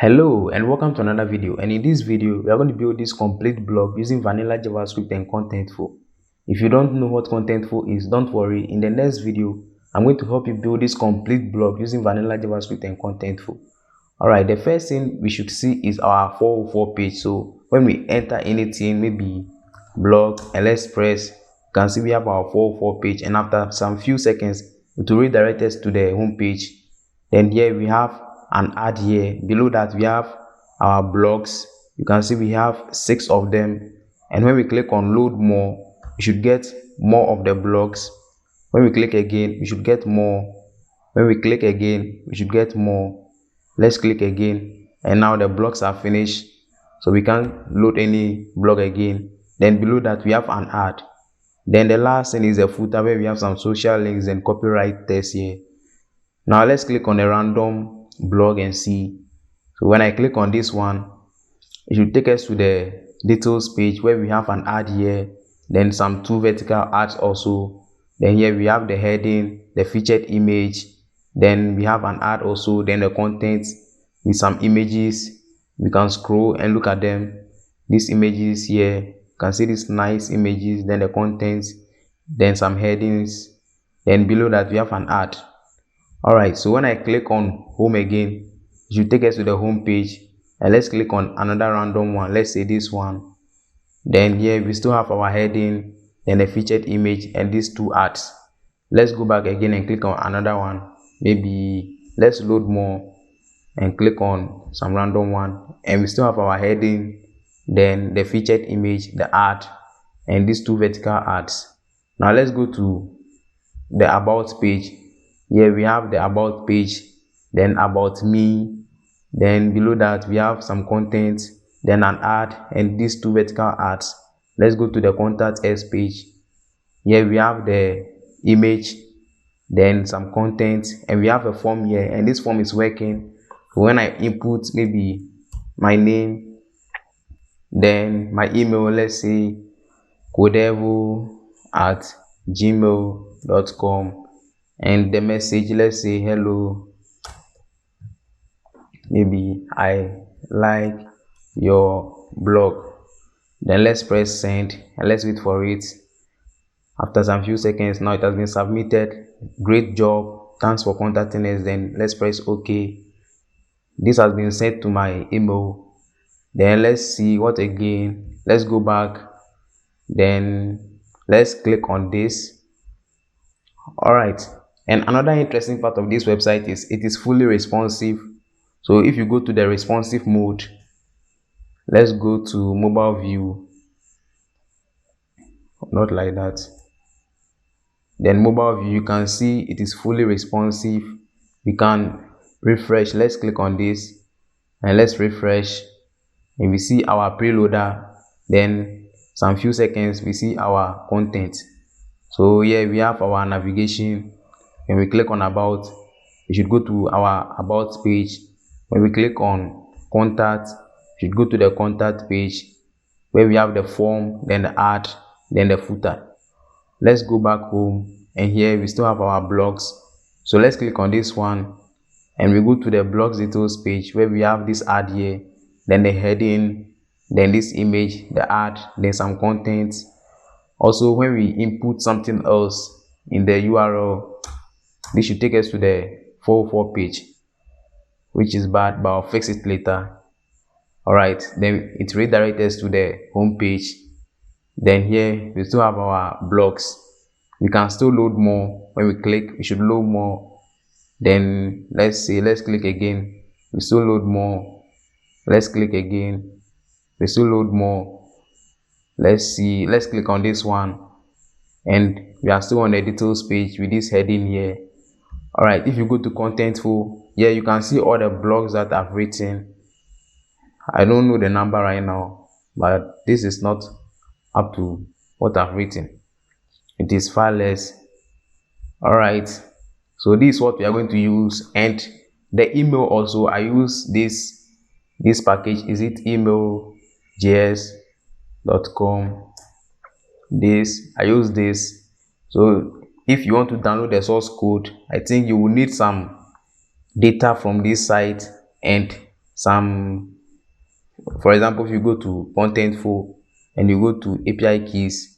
Hello and welcome to another video, and in this video we are going to build this complete blog using vanilla JavaScript and Contentful. If you don't know what Contentful is, don't worry. In the next video I'm going to help you build this complete blog using vanilla JavaScript and Contentful. Alright, the first thing we should see is our 404 page. So when we enter anything, maybe blog, and let's press, you can see we have our 404 page, and after some few seconds it will redirect us to the home page. Then here we have an ad here. Below that we have our blogs. You can see we have 6 of them, and when we click on load more, we should get more of the blogs. When we click again, we should get more. When we click again, we should get more. Let's click again, and now the blogs are finished, so we can't load any blog again. Then below that we have an ad. Then the last thing is a footer where we have some social links and copyright text here. Now let's click on a random blog and see. So when I click on this one, it should take us to the details page where we have an ad here, then some 2 vertical ads also. Then here we have the heading, the featured image, then we have an ad also, then the contents with some images. We can scroll and look at them. These images here, you can see these nice images, then the contents, then some headings, then below that we have an ad. Alright, so when I click on home again, it should take us to the home page, and let's click on another random one. Let's say this one. Then here we still have our heading, then the featured image, and these 2 ads. Let's go back again and click on another one. Maybe let's load more and click on some random one, and we still have our heading, then the featured image, the ad, and these 2 vertical ads. Now let's go to the about page. Here we have the about page, then about me, then below that we have some content, then an ad, and these 2 vertical ads. Let's go to the contact us page. Here we have the image, then some content, and we have a form here, and this form is working. So when I input maybe my name, then my email, let's say contentful@gmail.com, and the message, let's say hello, maybe I like your blog. Then let's press send, and let's wait for it. After some few seconds, now it has been submitted. Great job, thanks for contacting us. Then let's press OK. This has been sent to my email. Then let's see what again. Let's go back, then let's click on this. Alright, and another interesting part of this website is it is fully responsive. So if you go to the responsive mode, let's go to mobile view, not like that. Then mobile view, you can see it is fully responsive. We can refresh. Let's click on this and let's refresh, and we see our preloader. Then some few seconds we see our content. So here we have our navigation. When we click on about, we should go to our about page. When we click on contact, we should go to the contact page where we have the form, then the ad, then the footer. Let's go back home, and here we still have our blogs. So let's click on this one, and we go to the blogs details page where we have this ad here, then the heading, then this image, the ad, then some content. Also, when we input something else in the URL, this should take us to the 404 page, which is bad, but I'll fix it later. Alright, then it redirects us to the home page. Then here we still have our blogs. We can still load more. When we click, we should load more. Then let's click again, we still load more. Let's click again, we still load more. Let's click on this one, and we are still on the details page with this heading here. Alright, if you go to Contentful, here you can see all the blogs that I've written. I don't know the number right now, but this is not up to what I've written. It is far less. Alright, so this is what we are going to use. And the email also, I use this package. Is it email.js.com? I use this. So if you want to download the source code, I think you will need some data from this site and some, for example, if you go to Contentful and you go to API keys,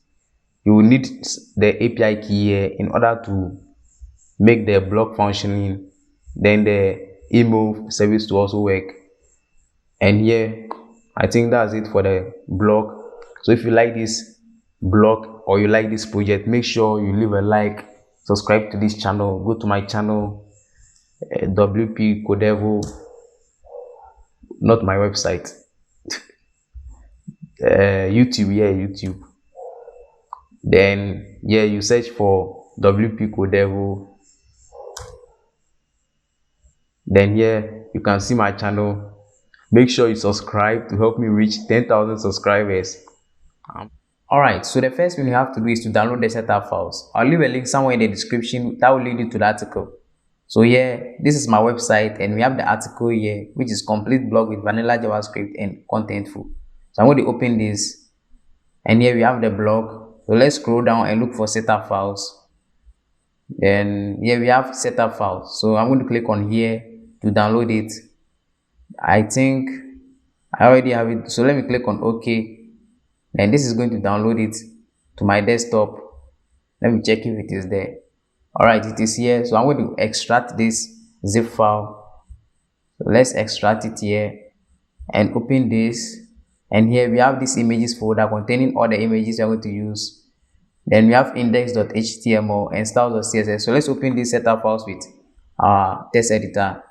you will need the API key here in order to make the block functioning, then the email service to also work. And here, I think that's it for the blog. So if you like this blog or you like this project, make sure you leave a like, subscribe to this channel, go to my channel, WP Contentful, not my website, YouTube, yeah, YouTube. Then yeah, you search for WP Contentful. Then here you can see my channel. Make sure you subscribe to help me reach 10,000 subscribers. Alright, so the first thing you have to do is to download the setup files. I'll leave a link somewhere in the description that will lead you to the article. So here, this is my website and we have the article here, which is complete blog with vanilla JavaScript and Contentful. So I'm going to open this and here we have the blog. So let's scroll down and look for setup files. Then here we have setup files. So I'm going to click on here to download it. I think I already have it. So let me click on OK. Then this is going to download it to my desktop. Let me check if it is there. Alright, it is here. So I'm going to extract this zip file. So let's extract it here and open this. And here we have this images folder containing all the images we're going to use. Then we have index.html and styles.css. So let's open this setup files with our text editor.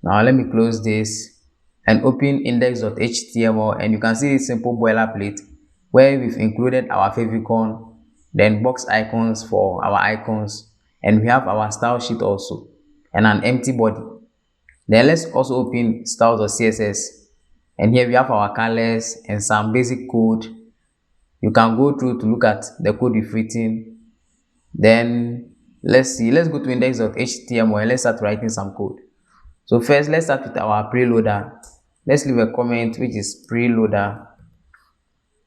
Now let me close this and open index.html, and you can see this simple boilerplate where we've included our favicon, then box icons for our icons, and we have our style sheet also and an empty body. Then let's also open styles.css, and here we have our colors and some basic code. You can go through to look at the code we've written. Then let's go to index.html and let's start writing some code. So first, let's start with our preloader. Let's leave a comment which is preloader.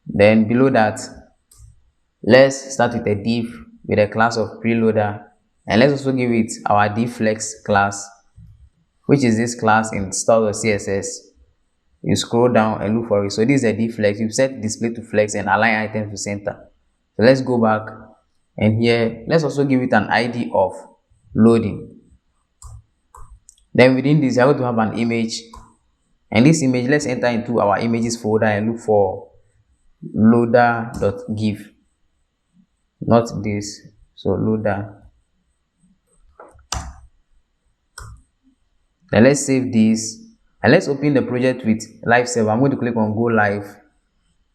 Then below that, let's start with a div with a class of preloader, and let's also give it our dflex class, which is this class in style.css. You scroll down and look for it. So this is a dflex. You set display to flex and align items to center. So let's go back, and here let's also give it an ID of loading. Then within this, you're going to have an image, and this image, let's enter into our images folder and look for loader.give, not this. So loader. Then let's save this and let's open the project with live server. I'm going to click on go live,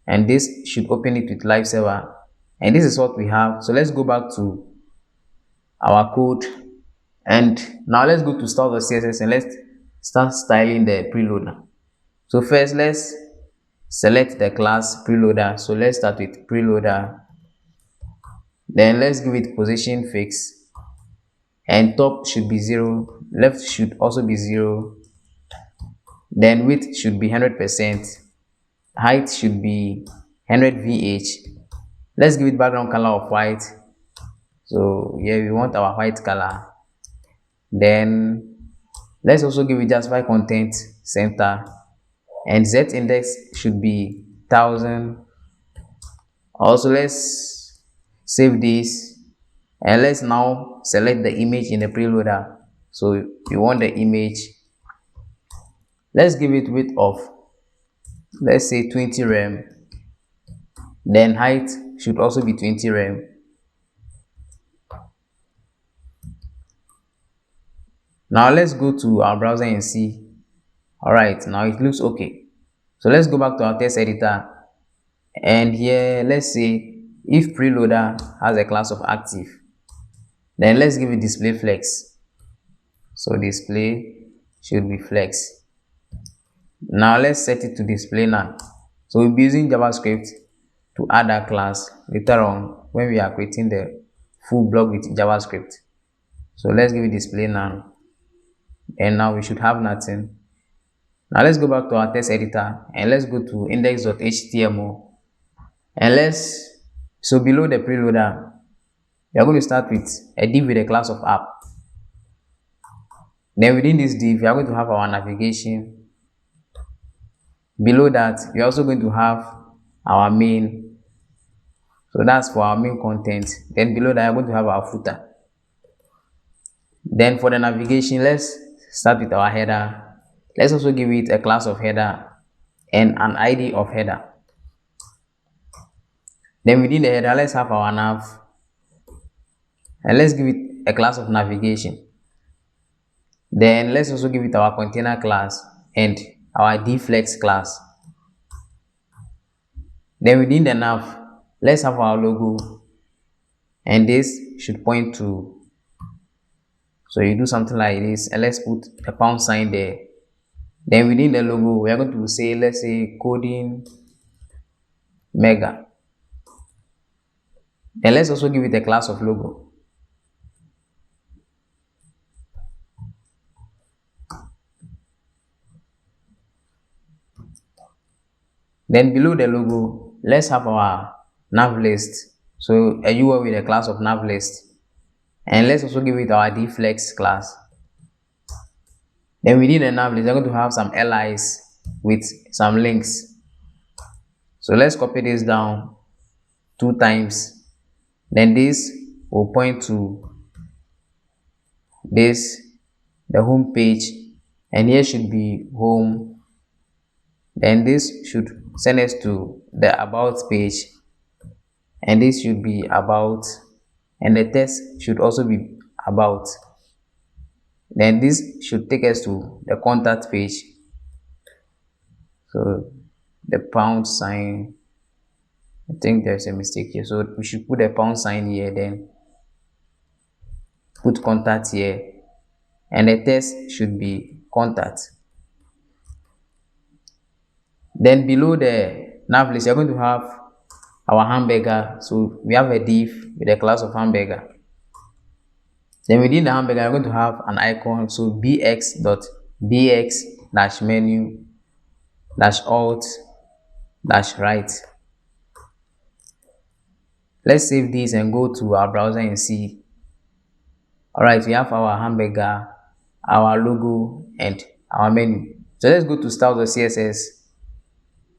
and this should open it with live server, and this is what we have. So let's go back to our code, and now let's go to style.css and let's start styling the preloader. So first, let's select the class preloader. So let's start with preloader. Then let's give it position fixed, and top should be 0, left should also be 0. Then width should be 100%, height should be 100 VH. Let's give it background color of white. So here we want our white color. Then let's also give it justify content center, and z index should be 1000. Also, let's save this, and let's now select the image in the preloader. So you want the image. Let's give it width of, let's say 20 rem. Then height should also be 20 rem. Now let's go to our browser and see. Alright, now it looks okay. So let's go back to our text editor, and here let's say if preloader has a class of active, then let's give it display flex. So display should be flex. Now let's set it to display none. So we'll be using JavaScript to add a class later on when we are creating the full blog with JavaScript. So let's give it display none, and now we should have nothing. Now let's go back to our text editor and let's go to index.html, and so below the preloader, we are going to start with a div with a class of app. Then within this div, we are going to have our navigation. Below that, we are also going to have our main. So that's for our main content. Then below that, we are going to have our footer. Then for the navigation, let's start with our header. Let's also give it a class of header and an ID of header. Then within the header, let's have our nav, and let's give it a class of navigation. Then let's also give it our container class and our dflex class. Then within the nav, let's have our logo, and this should point to, so you do something like this, and let's put a pound sign there. Then within the logo, we are going to say, let's say coding mega. Then let's also give it a class of logo. Then below the logo, let's have our nav list. So a URL with a class of nav list. And let's also give it our dflex class. Then within the nav list, we're going to have some LIs with some links. So let's copy this down 2 times. Then this will point to this, the home page, and here should be home. Then this should send us to the about page, and this should be about, and the text should also be about. Then this should take us to the contact page. So the pound sign, I think there's a mistake here, so we should put a pound sign here, then put contact here, and the text should be contact. Then below the nav list, you're going to have our hamburger. So we have a div with a class of hamburger. Then within the hamburger, you're going to have an icon. So bx.bx-menu -alt-right. Let's save this and go to our browser and see. Alright, we have our hamburger, our logo, and our menu. So let's go to style.css.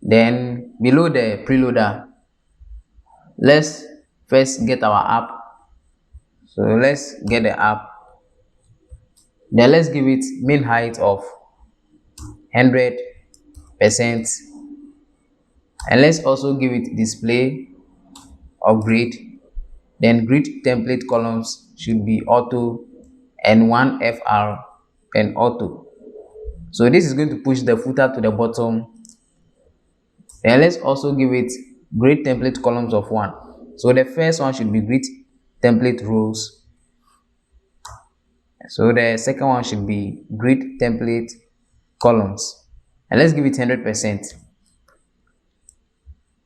Then below the preloader, let's first get our app. So let's get the app. Then let's give it min height of 100%, and let's also give it display of grid. Then grid template columns should be auto and 1fr and auto. So this is going to push the footer to the bottom. Then let's also give it grid template columns of 1. So the first one should be grid template rows. So the second one should be grid template columns. And let's give it 100%.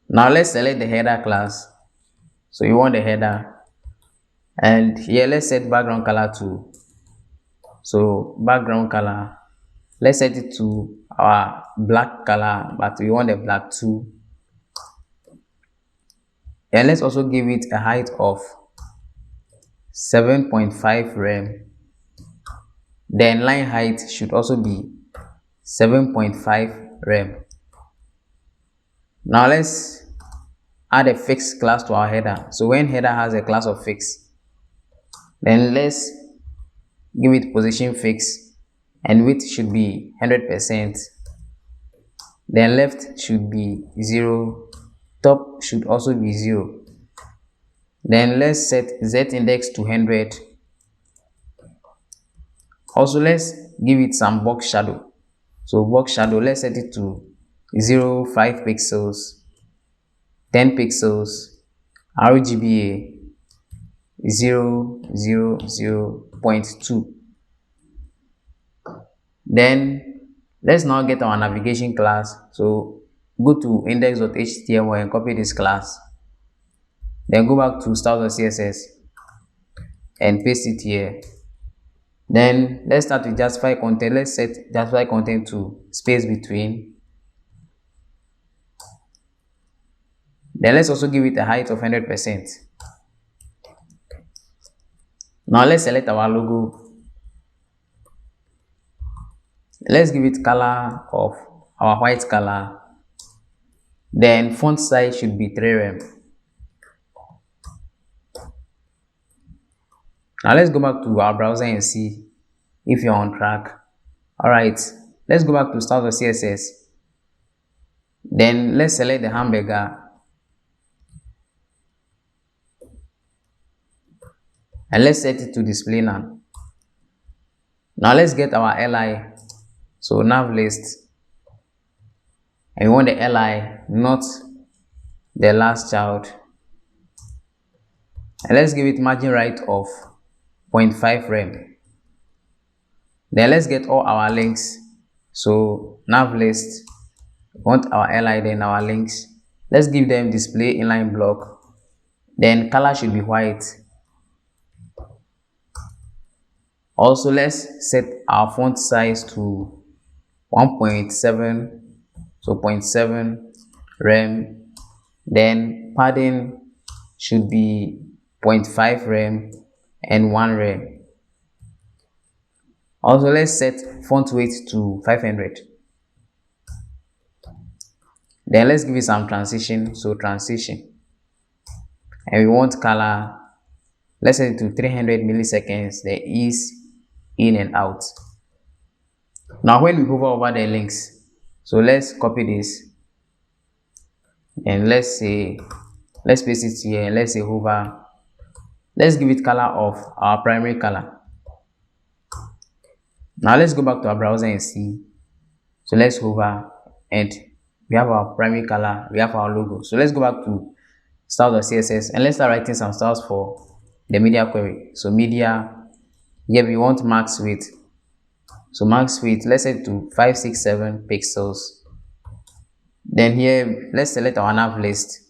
Now let's select the header class. So you want the header. And here let's set background color to. So background color, let's set it to our black color, but we want the black too. And let's also give it a height of 7.5 rem. Then line height should also be 7.5 rem. Now let's add a fixed class to our header. So when header has a class of fix, then let's give it position fix, and width should be 100%. Then left should be 0, top should also be 0. Then let's set z index to 100. Also let's give it some box shadow. So box shadow, let's set it to 0, 5 pixels, 10 pixels, RGBA 0.2. Then let's now get our navigation class. So go to index.html and copy this class. Then go back to style.css and paste it here. Then let's start with justify content. Let's set justify content to space between. Then let's also give it a height of 100%. Now let's select our logo. Let's give it color of our white color. Then font size should be 3 rem. Now let's go back to our browser and see if you're on track. Alright, let's go back to start of CSS. Then let's select the hamburger and let's set it to display now. Now let's get our li. So nav list, and we want the li, not the last child. And let's give it margin right of 0.5 rem. Then let's get all our links. So nav list, we want our li, then our links. Let's give them display inline block. Then color should be white. Also, let's set our font size to 1.7, so 0.7 rem. Then padding should be 0.5 rem and 1 rem. Also, let's set font weight to 500. Then let's give it some transition, so transition. And we want color, let's set it to 300 milliseconds, the ease in and out. Now when we hover over the links, so let's copy this and let's paste it here, and let's say hover. Let's give it color of our primary color. Now let's go back to our browser and see. So let's hover and we have our primary color, we have our logo. So let's go back to style.css and let's start writing some styles for the media query. So media, here we want max width. So max width, let's set to 567 pixels. Then here, let's select our nav list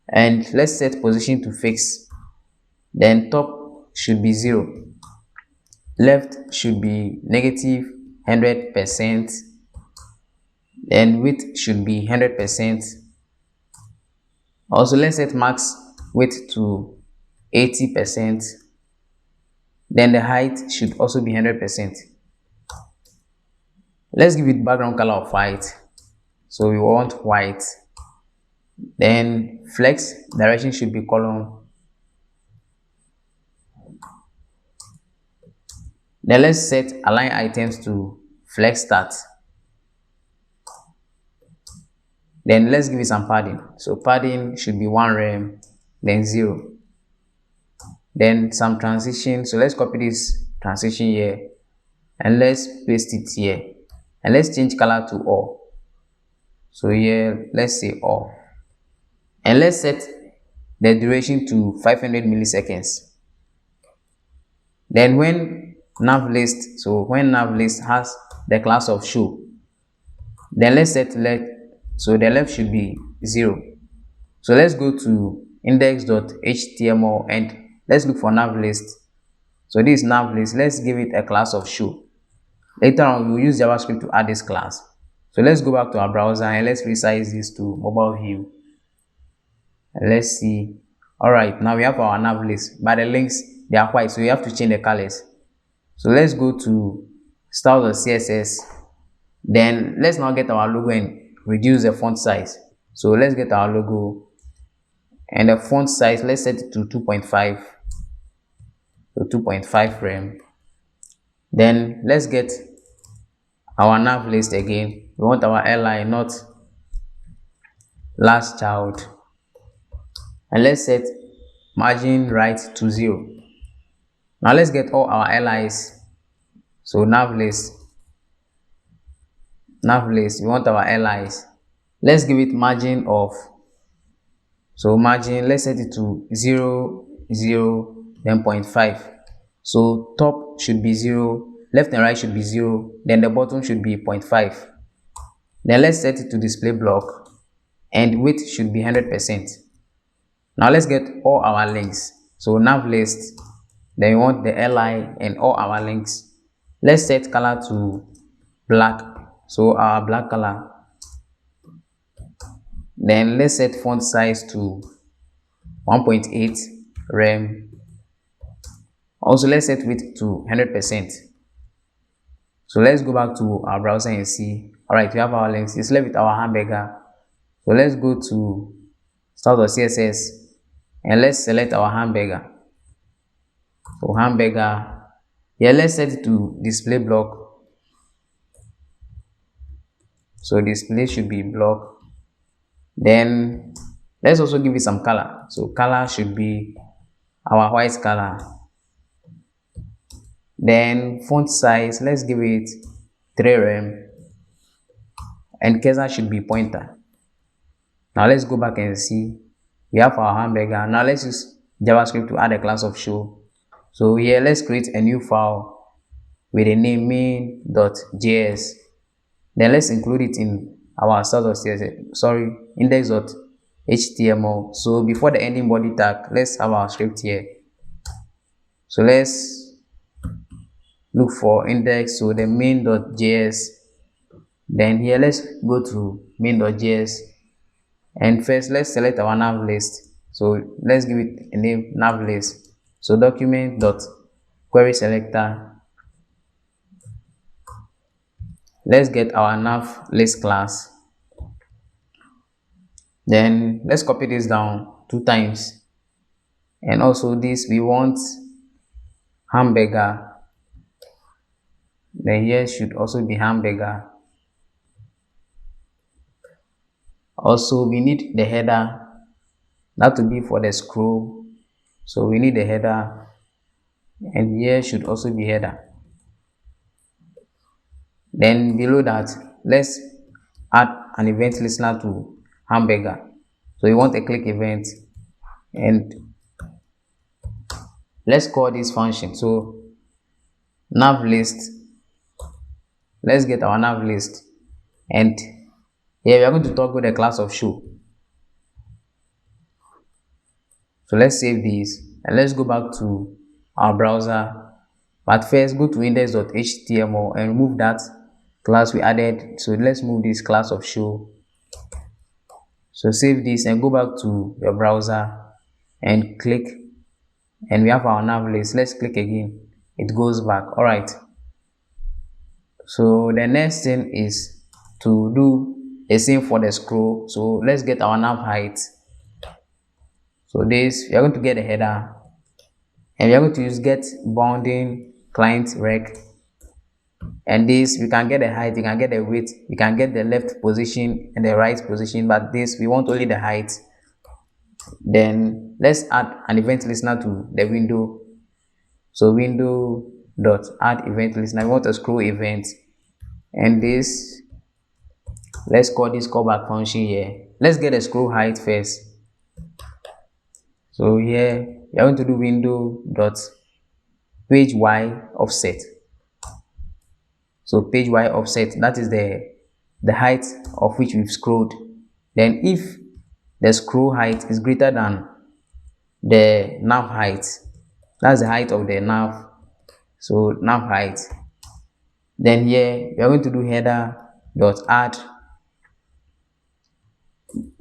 and let's set position to fixed. Then top should be 0, left should be negative 100%, then width should be 100%. Also, let's set max width to 80%. Then the height should also be 100%. Let's give it background color of white. So we want white. Then flex direction should be column. Then let's set align items to flex start. Then let's give it some padding. So padding should be 1 rem, then 0. Then some transition. So let's copy this transition here and let's paste it here. And let's change color to all. So here, let's say all. And let's set the duration to 500 milliseconds. Then when nav list, so when nav list has the class of show, then let's set left, so the left should be 0. So let's go to index.html and let's look for nav list. So this is nav list. Let's give it a class of show. Later on, we'll use JavaScript to add this class. So let's go back to our browser and let's resize this to mobile view. And let's see. Alright, now we have our nav list, but the links, they are white, so we have to change the colors. So let's go to style.css. Then let's now get our logo and reduce the font size. So let's get our logo and the font size, let's set it to 2.5. So 2.5 rem. Then let's get our nav list again. We want our li, not last child. And let's set margin right to 0. Now let's get all our li's. So nav list, we want our li's. Let's give it margin of, so margin, let's set it to 0, 0, then 0.5. So top should be 0, left and right should be 0, then the bottom should be 0.5. Then let's set it to display block and width should be 100%. Now let's get all our links. So nav list, then we want the li and all our links. Let's set color to black, so our black color. Then let's set font size to 1.8 rem. Also let's set width to 100%. So let's go back to our browser and see. All right, we have our links. It's left with our hamburger. So let's go to style.css and let's select our hamburger. So hamburger, yeah, let's set it to display block. So display should be block. Then let's also give it some color. So color should be our white color. Then font size, let's give it 3rem, and cursor should be pointer. Now let's go back and see. We have our hamburger. Now let's use JavaScript to add a class of show. So here, let's create a new file with a name main.js. Then let's include it in our style.css, index.html. So before the ending body tag, let's have our script here. So let's look for index, so the main.js. Then here, let's go to main.js, and first let's select our nav list. So let's give it a name, nav list. So document.query selector. Let's get our nav list class. Then let's copy this down 2 times, and also this we want hamburger. Then here should also be hamburger. Also we need the header, that to be for the scroll. So we need the header, and here should also be header. Then below that, let's add an event listener to hamburger. So we want a click event, and let's call this function. So nav list, let's get our nav list, and here we are going to toggle the class of show. So let's save this and let's go back to our browser. But first, go to index.html and remove that class we added. So let's move this class of show. So save this and go back to your browser and click, and we have our nav list. Let's click again, it goes back. All right, so the next thing is to do the same for the scroll. So let's get our nav height. So this, we are going to get a header, and we are going to use get bounding client rec, and this we can get the height, we can get the width, we can get the left position and the right position, but this we want only the height. Then let's add an event listener to the window. So window dot add event listener, we want a scroll event, and this, let's call this callback function here. Let's get a scroll height first. So here we are going to do window dot page y offset. So page y offset, that is the height of which we've scrolled. Then if the scroll height is greater than the nav height, that's the height of the nav, so nav height, then here we are going to do header dot add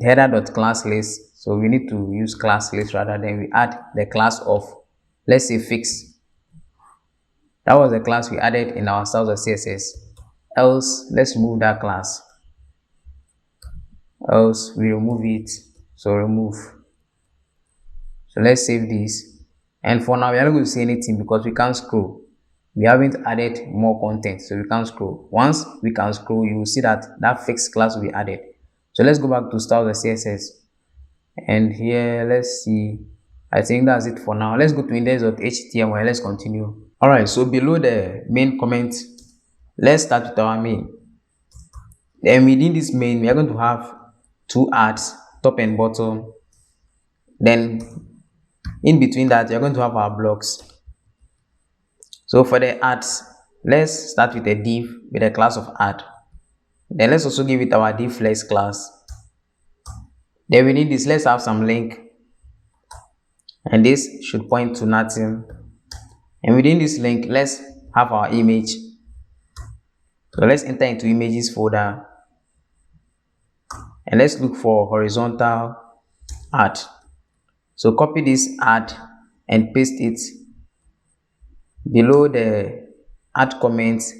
header dot class list. So we need to use class list rather than we add the class of, let's say, fix. That was the class we added in our style.css. Else, let's remove that class. Else we remove it. So remove. So let's save this. And for now, we are not going to see anything because we can't scroll. We haven't added more content, so we can't scroll. Once we can scroll, you will see that that fixed class will be added. So let's go back to style.css, and here let's see. I think that's it for now. Let's go to index.html and let's continue. All right, so below the main comment, let's start with our main. Then within this main, we are going to have 2 ads, top and bottom. Then in between that, we are going to have our blocks. So for the ads, let's start with a div with a class of ad. Then let's also give it our div flex class. Then within this, let's have some link, and this should point to nothing. And within this link, let's have our image. So let's enter into images folder, and let's look for horizontal ad. So copy this ad and paste it below the add comments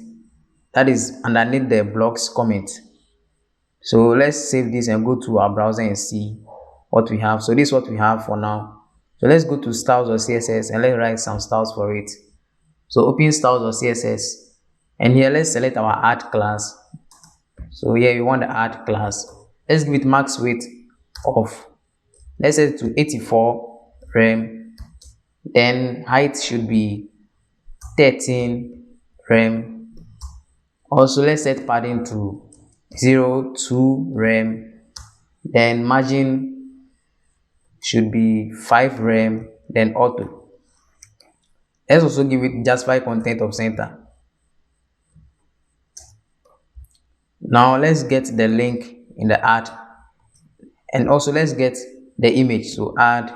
that is underneath the blocks comment. So let's save this and go to our browser and see what we have. So this is what we have for now. So let's go to styles or CSS and let's write some styles for it. So open styles or CSS, and here let's select our add class. So here we want the add class. Let's give it max weight of, let's set it to 84 rem. Then height should be 13 rem. Also let's set padding to 0.2 rem. Then margin should be 5 rem. Then auto. Let's also give it justify content of center. Now let's get the link in the add, and also let's get the image. So add,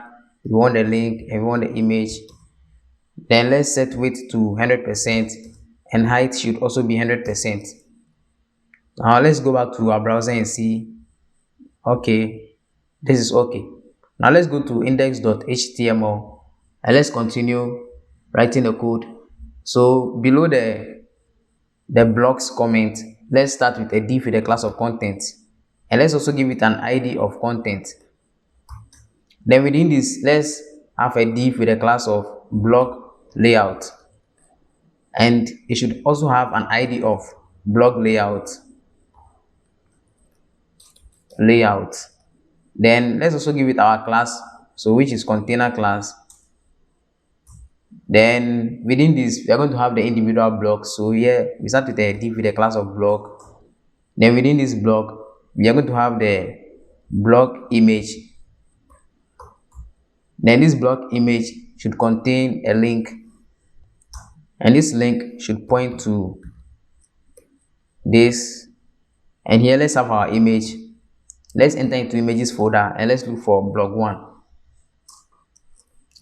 we want the link and we want the image. Then let's set width to 100% and height should also be 100%. Now let's go back to our browser and see. Okay, this is okay. Now let's go to index.html and let's continue writing the code. So below the blocks comment, let's start with a div with a class of content, and let's also give it an ID of content. Then within this, let's have a div with a class of block layout, and it should also have an ID of block layout. Then let's also give it our class, so which is container class. Then within this, we are going to have the individual blocks. So here we start with a div with a class of block. Then within this block, we are going to have the block image. Then this block image should contain a link, and this link should point to this. And here let's have our image. Let's enter into images folder and let's look for block 1.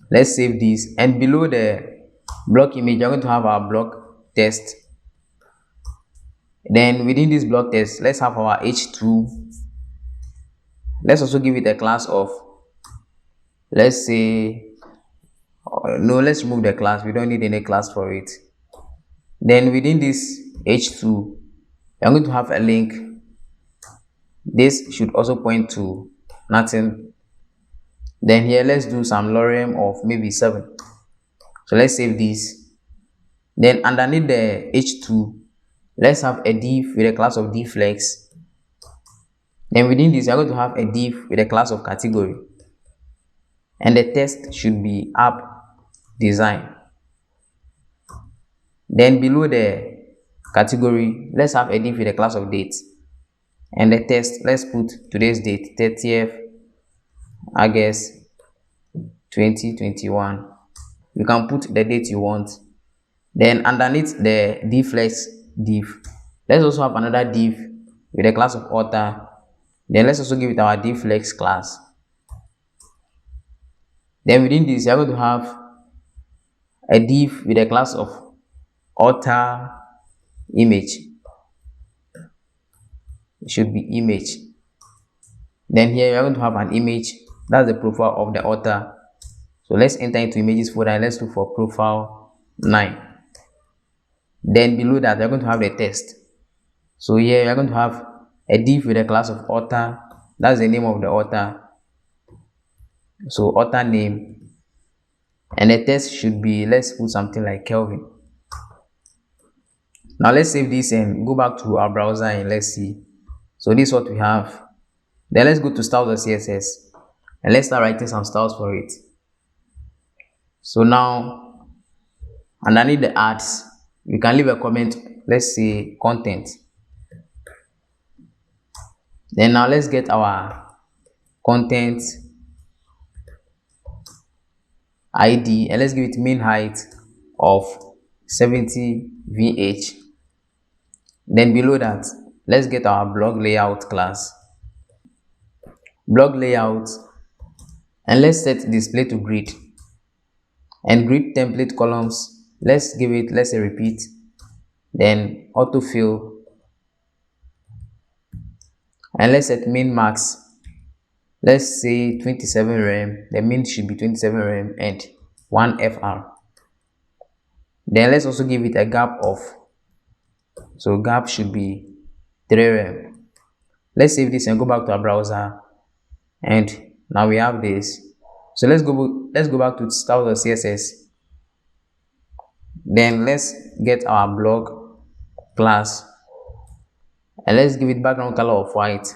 Let's save this, and below the block image, we're going to have our block text. Then within this block text, let's have our h2. Let's also give it a class of, let's say, no, let's remove the class. We don't need any class for it. Then within this h2, we're going to have a link. This should also point to nothing. Then here let's do some lorem of maybe 7. So let's save this. Then underneath the h2, let's have a div with a class of dflex. Then within this, we are going to have a div with a class of category, and the text should be app design. Then below the category, let's have a div with a class of date, and the text, let's put today's date, 30th August 2021. You can put the date you want. Then underneath the dflex div, let's also have another div with a class of author. Then let's also give it our dflex class. Then within this, you're going to have a div with a class of author image. It should be image. Then here you're going to have an image. That's the profile of the author. So let's enter into images folder and let's look for profile 9. Then below that, we're going to have the text. So here we're going to have a div with a class of author. That's the name of the author. So author name, and the text should be, let's put something like Kelvin. Now let's save this and go back to our browser and let's see. So this is what we have. Then let's go to styles.css and let's start writing some styles for it. So now underneath the ads, you can leave a comment. Let's say content. Then now let's get our content ID and let's give it mean height of 70 VH. Then below that, let's get our blog layout class. Blog layout, and let's set display to grid. And grid template columns, let's give it, let's say repeat. Then autofill, and let's set min max. Let's say 27 rem. The min should be 27 rem and 1 FR. Then let's also give it a gap of So gap should be 3 rem. Let's save this and go back to our browser. And now we have this. So let's go back to style.css. Then let's get our blog class and let's give it background color of white.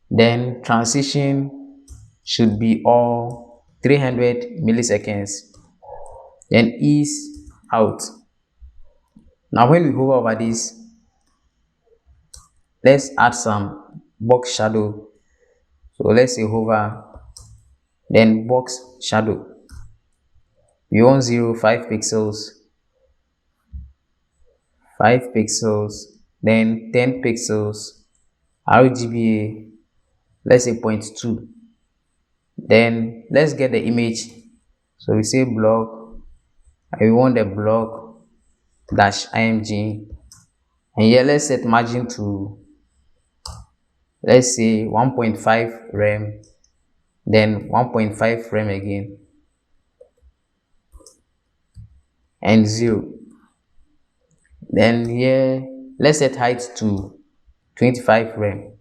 Then transition should be all 300 milliseconds. Then ease out. Now when we hover over this, let's add some box shadow. So let's say hover, then box shadow. We want 5 pixels, 5 pixels, then 10 pixels, RGBA, let's say 0.2. Then let's get the image. So we say blog, and we want the blog dash img, and here let's set margin to, let's say 1.5 rem, then 1.5 rem again, and 0. Then here let's set height to 25 rem.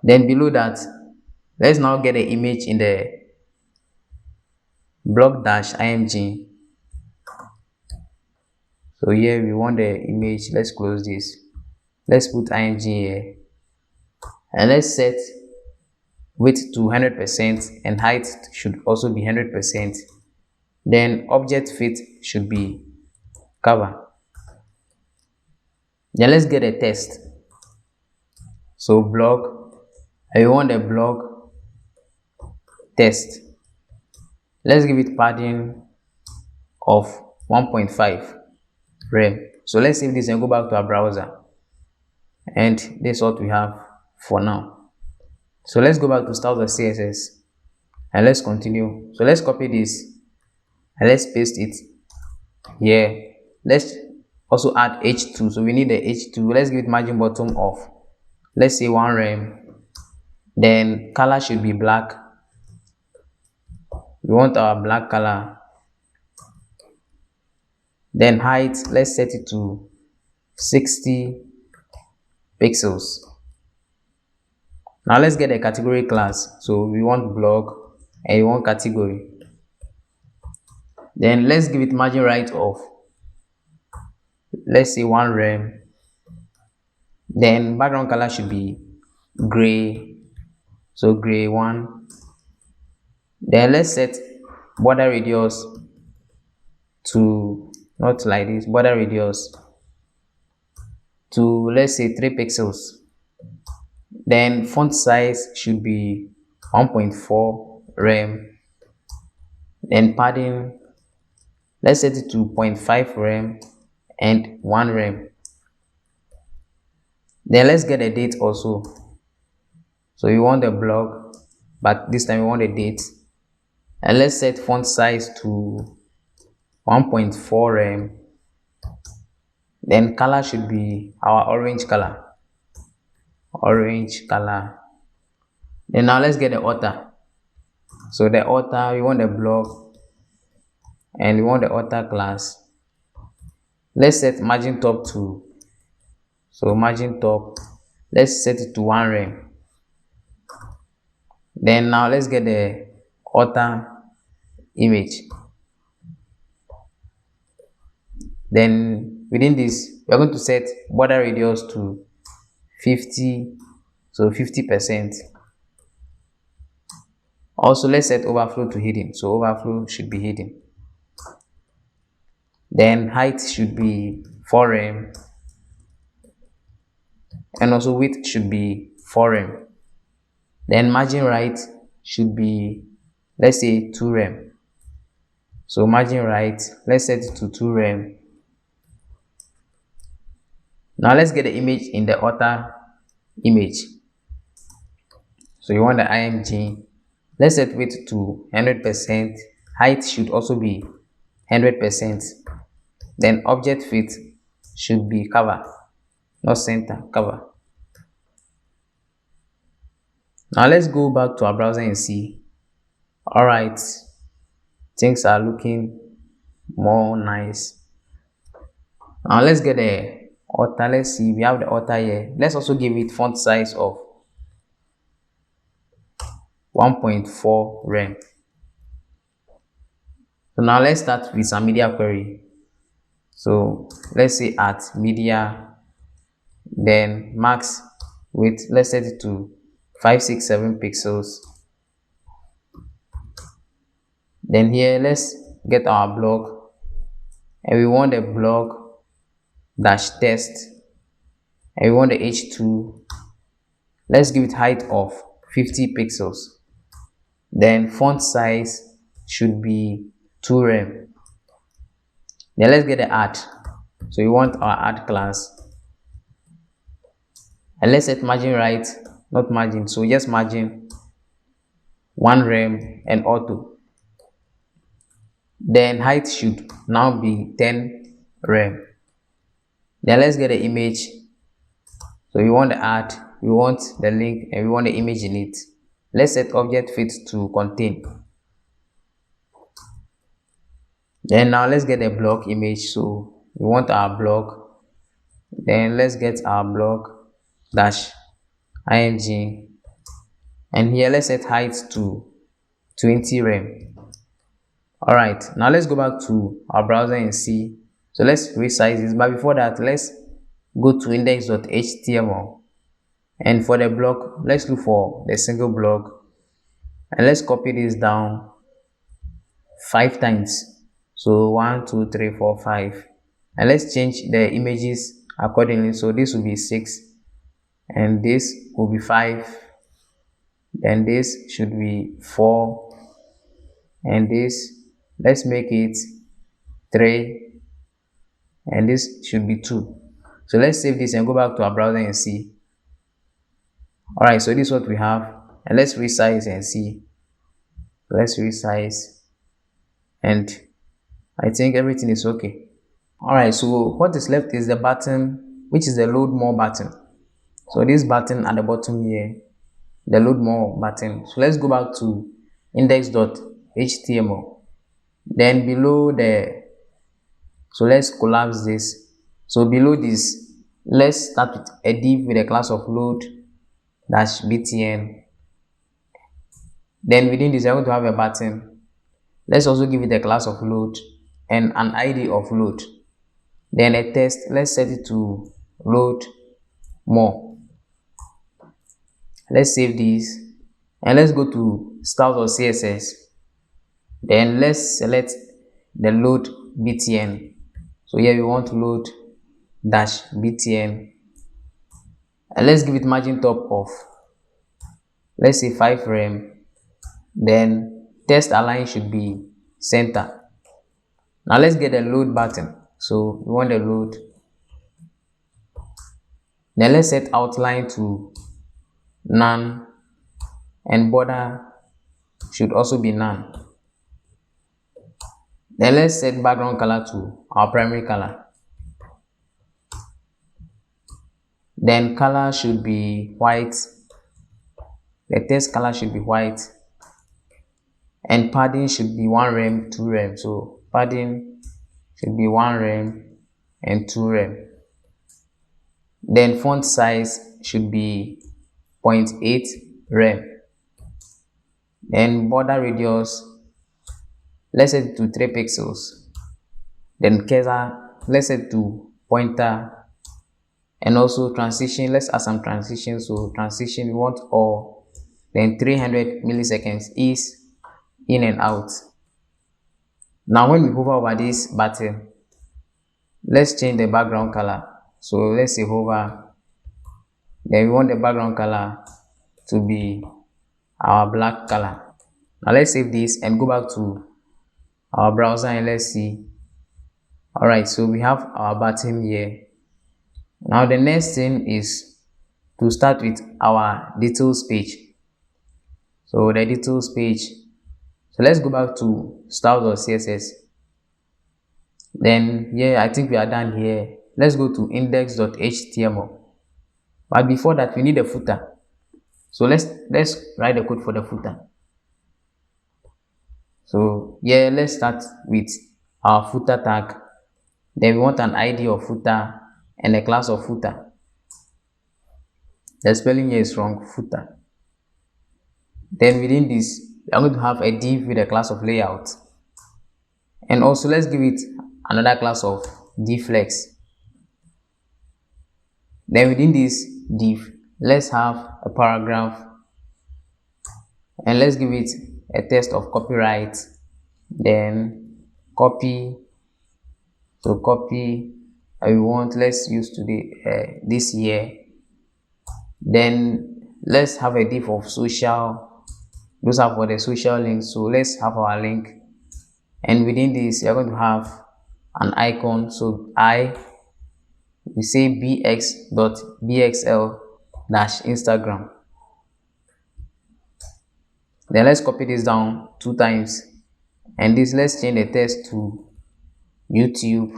Then below that, let's now get the image in the blog dash img. So here we want the image. Let's close this. Let's put img here, and let's set width to 100% and height should also be 100%. Then object fit should be cover. Then let's get a text. So blog, I want the blog text. Let's give it padding of 1.5 rem. So let's save this and go back to our browser. And this is what we have for now. So let's go back to style.css and let's continue. So let's copy this and let's paste it here. Let's also add h2. So we need the h2. Let's give it margin bottom of, let's say 1 rem. Then color should be black. We want our black color. Then height, let's set it to 60 pixels. Now let's get a category class. So we want blog and we want category. Then let's give it margin right of, let's say 1 rem. Then background color should be gray. So gray 1. Then let's set border radius to, not like this, border radius to, let's say 3 pixels. Then font size should be 1.4 rem. Then padding, let's set it to 0.5 rem and 1 rem. Then let's get a date also. So we want the blog, but this time we want a date. And let's set font size to 1.4 rem. Then color should be our orange color. Orange color. Then now let's get the author. So the author, we want the blog and we want the author class. Let's set margin top to, so margin top, let's set it to 1 rem. Then now let's get the author image. Then within this, we're going to set border radius to 50, so 50%. Also let's set overflow to hidden, so overflow should be hidden. Then height should be 4 rem, and also width should be 4 rem. Then margin right should be, let's say 2 rem. So margin right, let's set it to 2 rem. Now let's get the image in the author image. So you want the img. Let's set width to 100%. Height should also be 100%. Then object fit should be cover, not center, cover. Now let's go back to our browser and see. Alright, things are looking more nice. Now let's get the author. Let's see, we have the author here. Let's also give it font size of 1.4 rem. So now let's start with some media query. So let's say at media, then max width, let's set it to 567 pixels. Then here let's get our blog, and we want the blog dash text, and we want the h2. Let's give it height of 50 pixels. Then font size should be 2 rem. Then let's get the add. So we want our add class, and let's set margin right, not margin, so just margin 1 rem and auto. Then height should now be 10 rem. Then let's get the image. So we want the add, we want the link, and we want the image in it. Let's set object fit to contain. Then now let's get the blog image. So we want our blog. Then let's get our blog dash img, and here let's set height to 20 rem. All right, now let's go back to our browser and see. So let's resize this, but before that, let's go to index.html, and for the block, let's look for the single block, and let's copy this down 5 times. So 1 2 3 4 5, and let's change the images accordingly. So this will be 6, and this will be 5, then this should be 4, and this, let's make it 3, and this should be 2. So let's save this and go back to our browser and see. All right, so this is what we have, and let's resize and see. Let's resize, and I think everything is okay. All right, so what is left is the button, which is the load more button. So this button at the bottom here, the load more button. So let's go back to index.html. Then below the, so let's collapse this. So below this, let's start with a div with a class of load dash btn. Then within this, I'm going to have a button. Let's also give it a class of load and an id of load. Then a text, let's set it to load more. Let's save this, and let's go to style.css. Then let's select the load btn. So here we want load dash btn, and let's give it margin top of, let's say 5 rem. Then text align should be center. Now let's get the load button. So we want the load. Then let's set outline to none, and border should also be none. Then let's set background color to our primary color. Then color should be white. The text color should be white, and padding should be 1 rem, 2 rem. So padding should be 1 rem and 2 rem. Then font size should be 0.8 rem. Then border radius, let's set it to 3 pixels. Then cursor, let's set to pointer, and also transition, let's add some transition. So transition, we want all. Then 300 milliseconds is in and out. Now when we hover over this button, let's change the background color. So let's say hover, then we want the background color to be our black color. Now let's save this and go back to our browser, and let's see. All right, so we have our button here. Now the next thing is to start with our details page. So the details page, so let's go back to style.css. Then here, I think we are done here. Let's go to index.html. But before that, we need a footer. So let's write the code for the footer. So yeah, let's start with our footer tag. Then we want an ID of footer and a class of footer. The spelling here is wrong, footer. Then within this, we are going to have a div with a class of layout. And also let's give it another class of dflex. Then within this div, let's have a paragraph and let's give it a test of copyright. Then copy. So copy we want, let's use today this year. Then let's have a div of social. Those are for the social links. So let's have our link, and within this we are going to have an icon. So we say bx.bxl Instagram. Then let's copy this down 2 times, and this let's change the text to YouTube.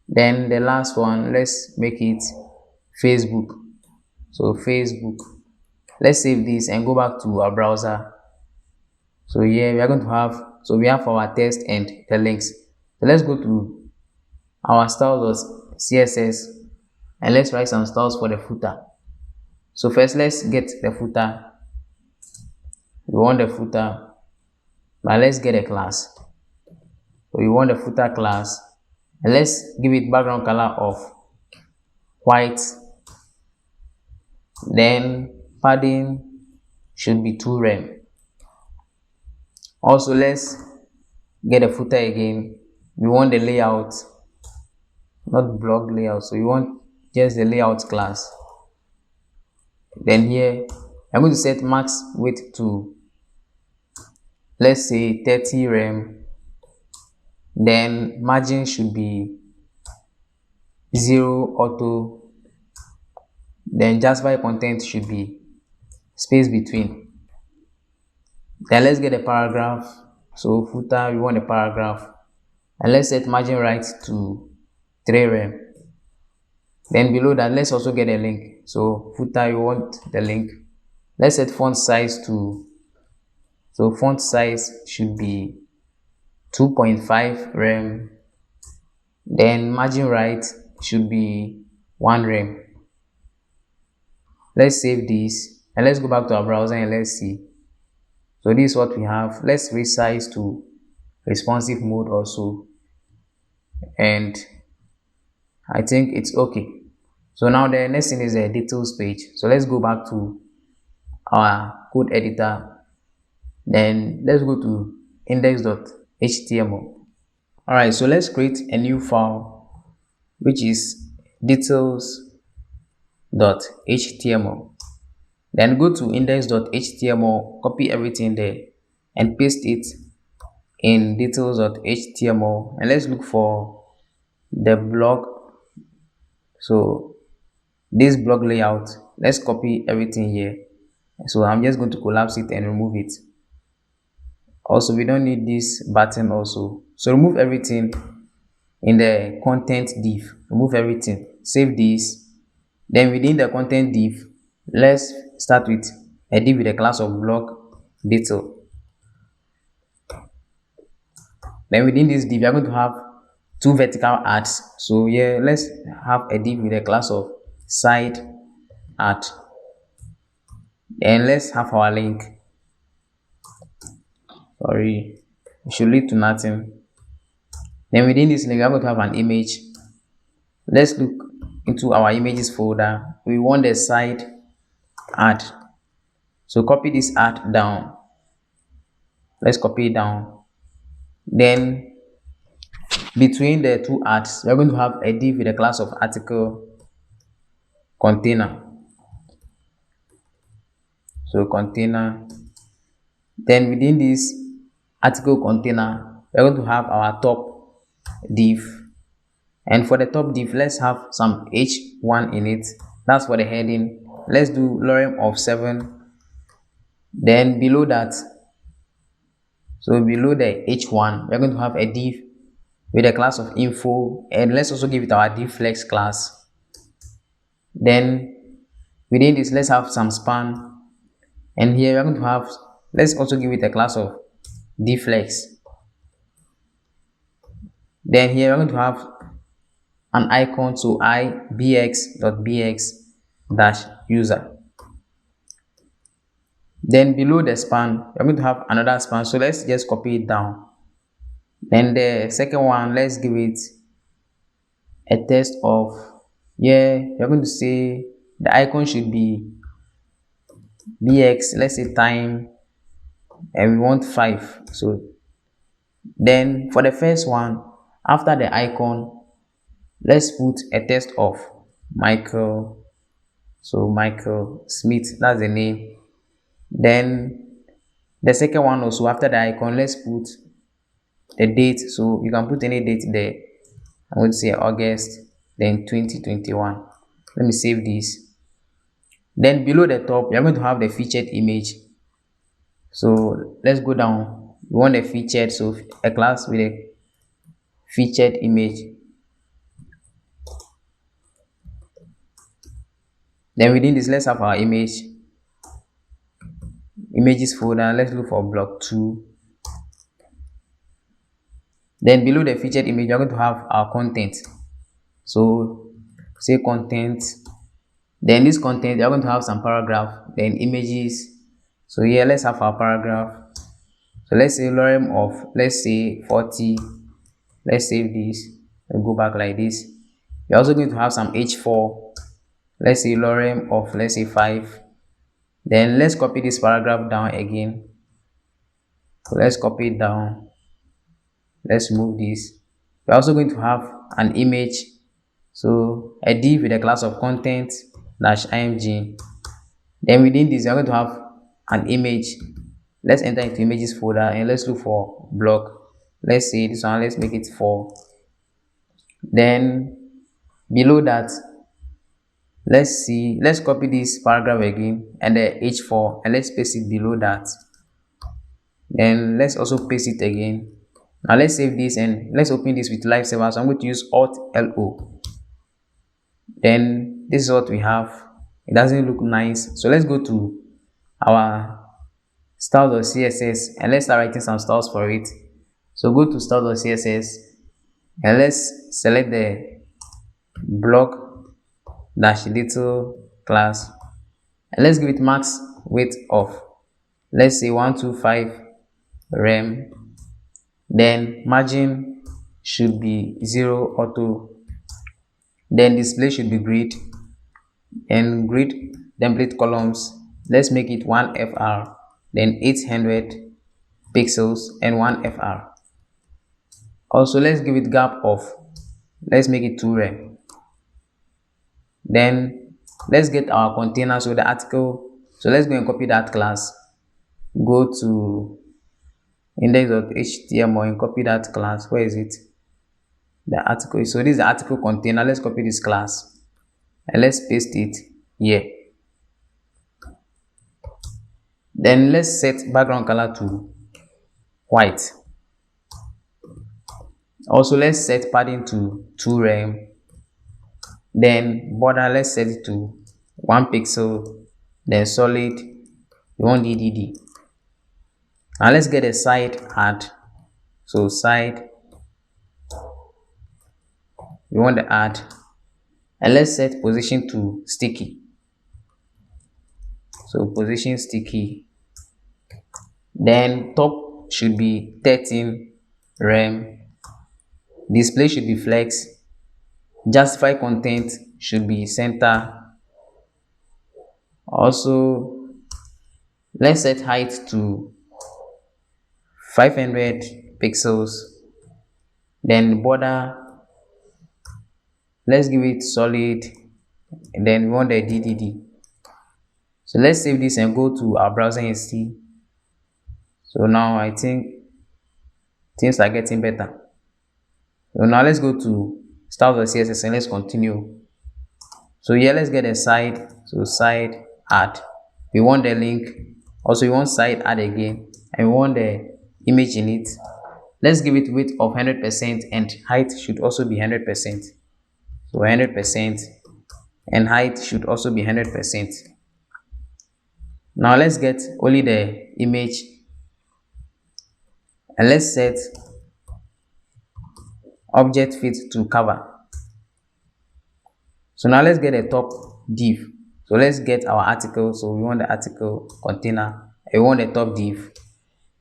Then the last one, let's make it Facebook. So Facebook. Let's save this and go back to our browser. So here we are going to have, so we have our text and the links. So let's go to our styles.css and let's write some styles for the footer. So first let's get the footer. We want the footer, but let's get a class. So we want the footer class, and let's give it background color of white. Then padding should be 2 rem. Also let's get a footer again. We want the layout, not blog layout, so we want just the layout class. Then here I'm going to set max width to, let's say, 30 rem. Then margin should be 0 auto. Then justify content should be space between. Then let's get a paragraph. So footer, we want a paragraph, and let's set margin right to 3 rem. Then below that, let's also get a link. So footer, you want the link. Let's set font size to, so font size should be 2.5 rem. Then margin right should be 1 rem. Let's save this and let's go back to our browser and let's see. So this is what we have. Let's resize to responsive mode also, and I think it's okay. So now the next thing is the details page. So let's go back to our code editor. Then let's go to index.html. Alright, so let's create a new file which is details.html. Then go to index.html, copy everything there and paste it in details.html, and let's look for the blog. So this blog layout, let's copy everything here. So I'm just going to collapse it and remove it. Also, we don't need this button also, so remove everything in the content div. Remove everything, save this. Then within the content div, let's start with a div with a class of blog detail. Then within this div, we are going to have 2 vertical ads. So here, let's have a div with a class of side ad. Then let's have our link. Sorry, it should lead to nothing. Then within this link, we are going to have an image. Let's look into our images folder. We want the side ad. So copy this ad down. Let's copy it down. Then between the 2 ads, we are going to have a div with a class of article container. So container. Then within this article container, we are going to have our top div, and for the top div, let's have some h1 in it. That's for the heading. Let's do lorem of 7. Then below that, so below the h1, we're going to have a div with a class of info, and let's also give it our dflex class. Then within this, let's have some span, and here we're going to have, let's also give it a class of deflex. Then here we're going to have an icon, so ibx.bx dash user. Then below the span, we're going to have another span, so let's just copy it down. Then the second one, let's give it a text of, we're going to say the icon should be bx, let's say time, and we want 5. So then for the first one, after the icon, let's put a text of Michael. So Michael Smith, that's the name. Then the second one also, after the icon, let's put the date. So you can put any date there. I'm going to say August, then 2021. Let me save this. Then below the top, you're going to have the featured image. So let's go down. We want a featured, so a class with a featured image. Then within this, let's have our images folder. Let's look for block 2. Then below the featured image, we're going to have our content. So say content. Then this content, you're going to have some paragraph, then images. So here, let's have our paragraph. So let's say lorem of, let's say 40. Let's save this and go back like this. We're also going to have some h4. Let's say lorem of, let's say 5. Then let's copy this paragraph down again. So let's copy it down. Let's move this. We're also going to have an image. So a div with a class of content -img. Then within this, we're going to have an image. Let's enter into images folder and let's look for block. Let's say this one, let's make it 4. Then below that, let's copy this paragraph again and the h4 and let's paste it below that. Then let's also paste it again. Now let's save this and let's open this with live server. So I'm going to use Alt+Lo. Then this is what we have. It doesn't look nice, so let's go to our styles.css and let's start writing some styles for it. So go to styles.css and let's select the block-little class and let's give it max width of, let's say 125 rem. Then margin should be 0 auto. Then display should be grid and grid template columns. Let's make it 1 fr, then 800 pixels and 1 fr. Also let's give it gap of, let's make it 2 rem. Then let's get our container, so the article. So let's go and copy that class. Go to index.html and copy that class. Where is it? The article. So this is the article container. Let's copy this class and let's paste it here. Then let's set background color to white. Also let's set padding to 2 rem. Then border, let's set it to 1 pixel. Then solid, we want DDD. Now let's get a side add. So side, we want the add and let's set position to sticky. So position sticky. Then top should be 13 rem. Display should be flex. Justify content should be center. Also let's set height to 500 pixels. Then border, let's give it solid and then we want the DDD. So let's save this and go to our browser and see. So now I think things are getting better. So now let's go to styles.css and let's continue. So here let's get a side. So side add, we want the link. Also we want side add again and we want the image in it. Let's give it width of 100% and height should also be 100%. So 100% and height should also be 100%. Now let's get only the image. and let's set object fit to cover. So now let's get a top div. So let's get our article. So we want the article container, and we want the top div.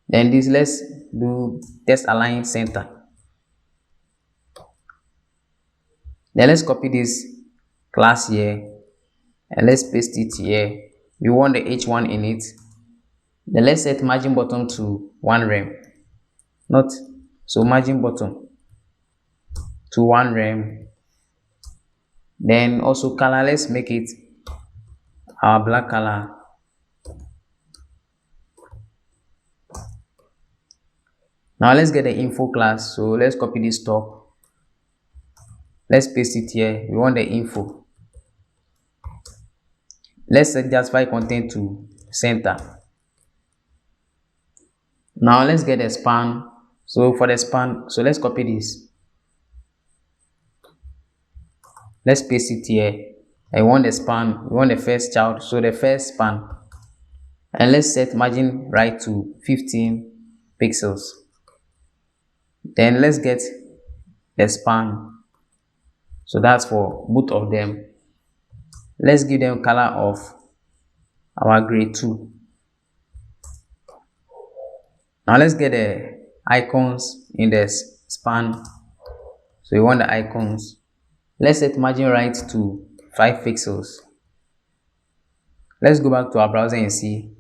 Then this, let's do test align center. Then let's copy this class here and let's paste it here. We want the h1 in it. Then let's set margin bottom to 1 rem. Not so margin bottom to 1 rem. Then also color, let's make it our black color. Now let's get the info class. So let's copy this top. Let's paste it here. We want the info. Let's set justify content to center. Now let's get the span. So for the span, so let's copy this. Let's paste it here. I want the span. We want the first child. So the first span. And let's set margin right to 15 pixels. Then let's get the span. So that's for both of them. Let's give them color of our gray 2. Now let's get the icons in the span. So we want the icons. Let's set margin right to 5 pixels. Let's go back to our browser and see.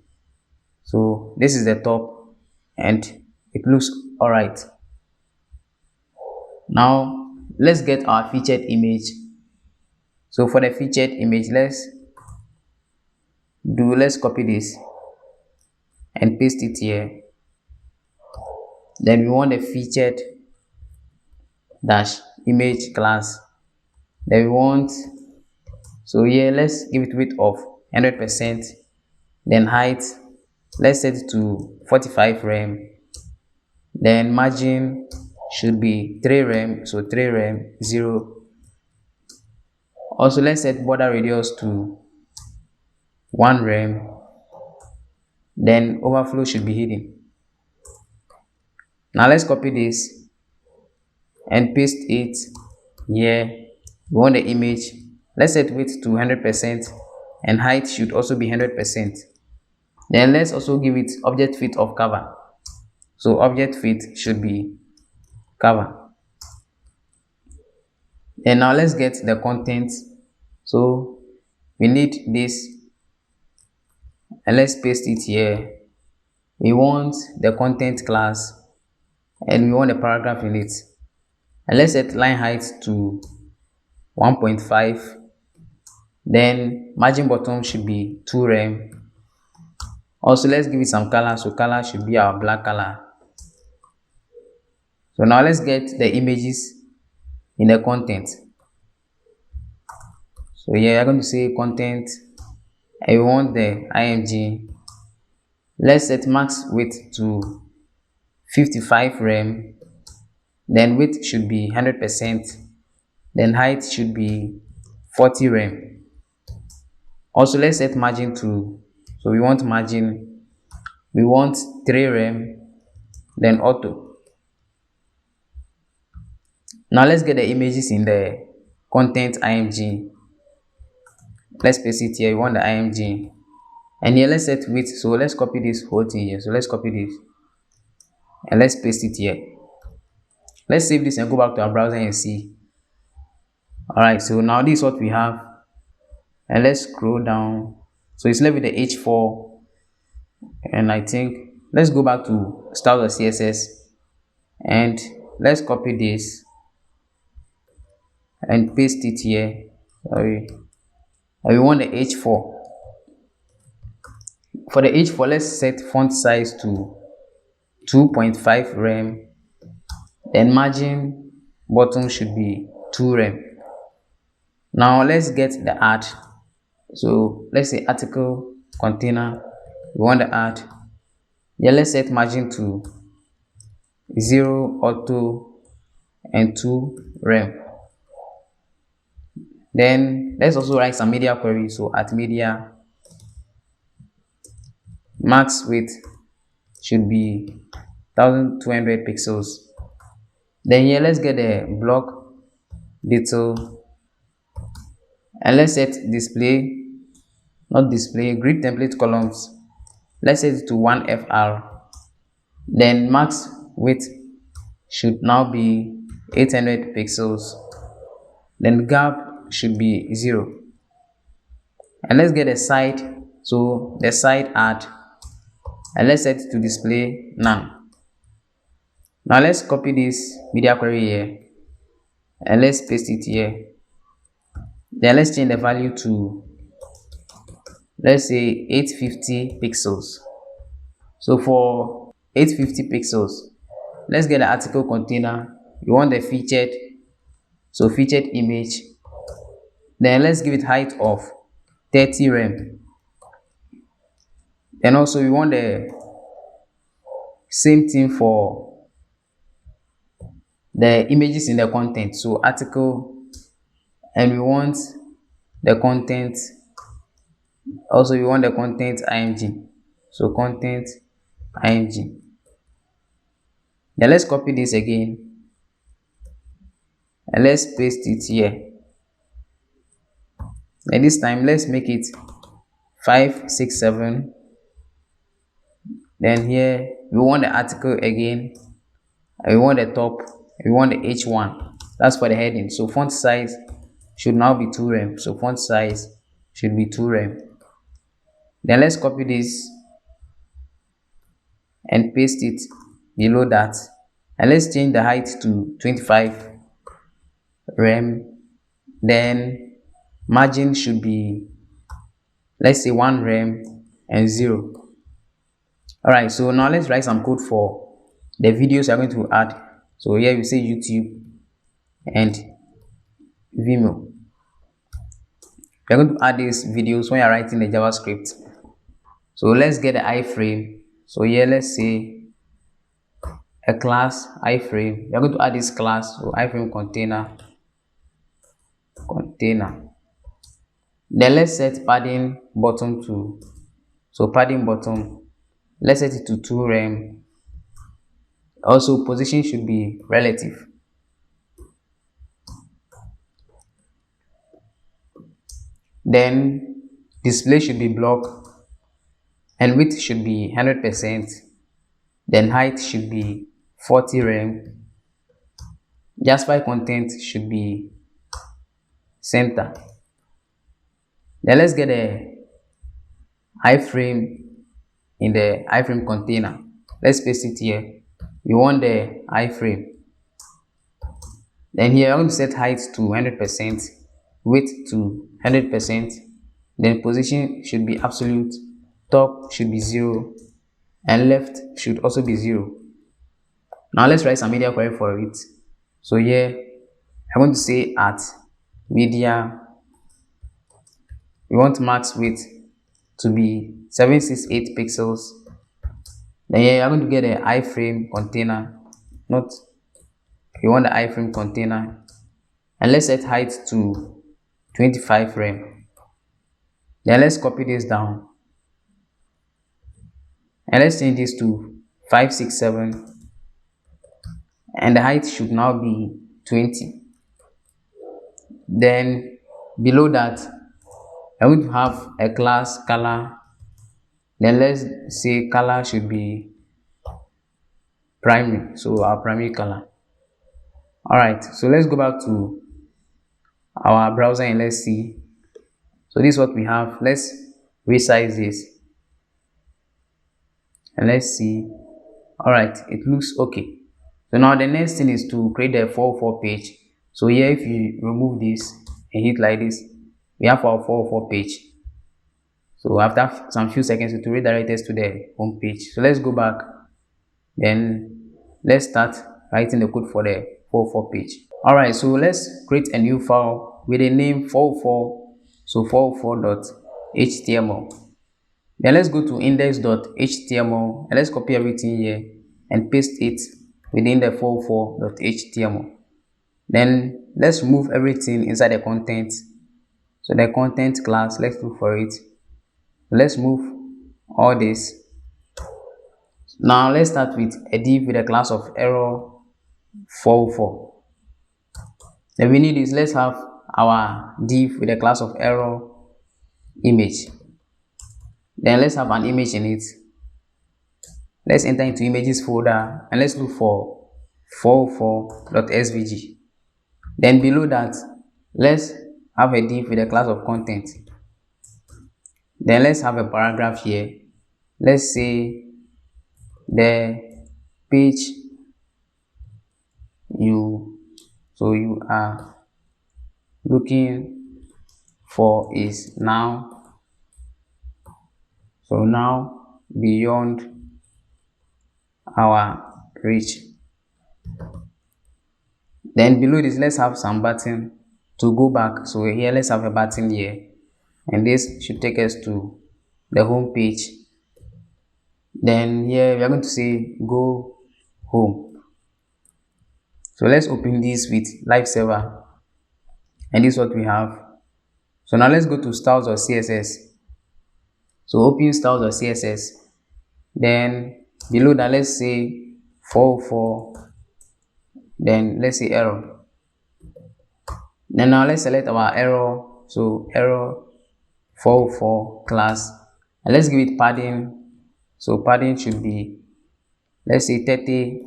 So this is the top and it looks alright. Now let's get our featured image. So for the featured image, let's copy this and paste it here. Then we want the featured dash image class. Then we want, so here let's give it width of 100%. Then height, let's set it to 45 rem. Then margin should be 3 rem, so 3 rem 0. Also let's set border radius to 1 rem. Then overflow should be hidden. Now let's copy this and paste it here. We want the image. Let's set width to 100% and height should also be 100%. Then let's also give it object fit of cover. So object fit should be cover. And now let's get the content. So we need this and let's paste it here. We want the content class and we want a paragraph in it. And let's set line height to 1.5. Then margin bottom should be 2 rem. Also let's give it some color. So color should be our black color. So now let's get the images in the content. So here I'm going to say content. I want the img. Let's set max width to 55 rem. Then width should be 100%. Then height should be 40 rem. Also let's set margin to, so we want margin, we want 3 rem. Then auto. Now let's get the images in the content img. Let's paste it here. We want the img. And here let's set width. So let's copy this whole thing here. So let's copy this and let's paste it here. Let's save this and go back to our browser and see. Alright, so now this is what we have. And let's scroll down. So it's left with the h4. And I think let's go back to style.css and let's copy this and paste it here. Sorry. And we want the h4. For the h4, let's set font size to 2.5 rem. Then margin bottom should be 2 rem. Now let's get the art. So let's say article container. We want the art. Yeah, let's set margin to 0, auto, and 2 rem. Then let's also write some media query. So at media, max width should be 1200 pixels. Then here let's get the block detail, and let's set display, not display, grid template columns, let's set it to 1FR. Then max width should now be 800 pixels. Then gap should be 0. And let's get a site, so the site art, and let's set it to display none. Now let's copy this media query here and let's paste it here. Then let's change the value to, let's say, 850 pixels. So for 850 pixels, let's get the article container. You want the featured, so featured image. Then let's give it height of 30 rem. And also we want the same thing for the images in the content, so article, and we want the content, also we want the content img, so content img. Then let's copy this again and let's paste it here, and this time let's make it 567. Then here we want the article again, and we want the top, we want the h1, that's for the heading. So font size should now be 2 rem, so font size should be 2 rem. Then let's copy this and paste it below that, and let's change the height to 25 rem. Then margin should be, let's say, 1 rem and 0. All right, so now let's write some code for the videos we're going to add. So here we say YouTube and Vimeo. We're going to add these videos when you're writing the JavaScript. So let's get the iframe. So here let's say a class iframe. We're going to add this class, so iframe container. Then let's set padding bottom to, so padding bottom, let's set it to 2 rem. Also position should be relative. Then display should be block, and width should be 100%. Then height should be 40 rem. Justify content should be center. Then let's get a iframe in the iframe container. Let's paste it here. We want the iframe. Then here I'm going to set height to 100%, width to 100%. Then position should be absolute, top should be 0, and left should also be 0. Now let's write some media query for it. So here I'm going to say at media, we want max width to be 768 pixels. Then here I'm going to get an iframe container, not, you want the iframe container, and let's set height to 25 rem. Then let's copy this down and let's change this to 567, and the height should now be 20. Then below that I'm going to have a class color. Then let's say color should be primary, so our primary color. All right, so let's go back to our browser and let's see. So this is what we have. Let's resize this and let's see. All right, it looks okay. So now the next thing is to create the 404 page. So here if you remove this and hit like this, we have our 404 page. So after some few seconds it will redirect us to the home page. So let's go back, then let's start writing the code for the 404 page. All right, so let's create a new file with a name 404, so 404.html. Then let's go to index.html and let's copy everything here and paste it within the 404.html. Then let's remove everything inside the content. So the content class, let's look for it. Let's move all this. Now let's start with a div with a class of error 404. Then we need is, let's have our div with a class of error image. Then let's have an image in it. Let's enter into images folder and let's look for 404.svg. Then below that, let's have a div with a class of content. Then let's have a paragraph here. Let's say the page you are looking for is now beyond our reach. Then below this, let's have some button to go back. So here, let's have a button here, and this should take us to the home page. Then here we are going to say go home. So let's open this with live server, and this is what we have. So now let's go to styles or CSS. So open styles or CSS. Then below that, let's say 404. Then let's say error. Then now let's select our error. So error 404 class, and let's give it padding. So padding should be, let's say 30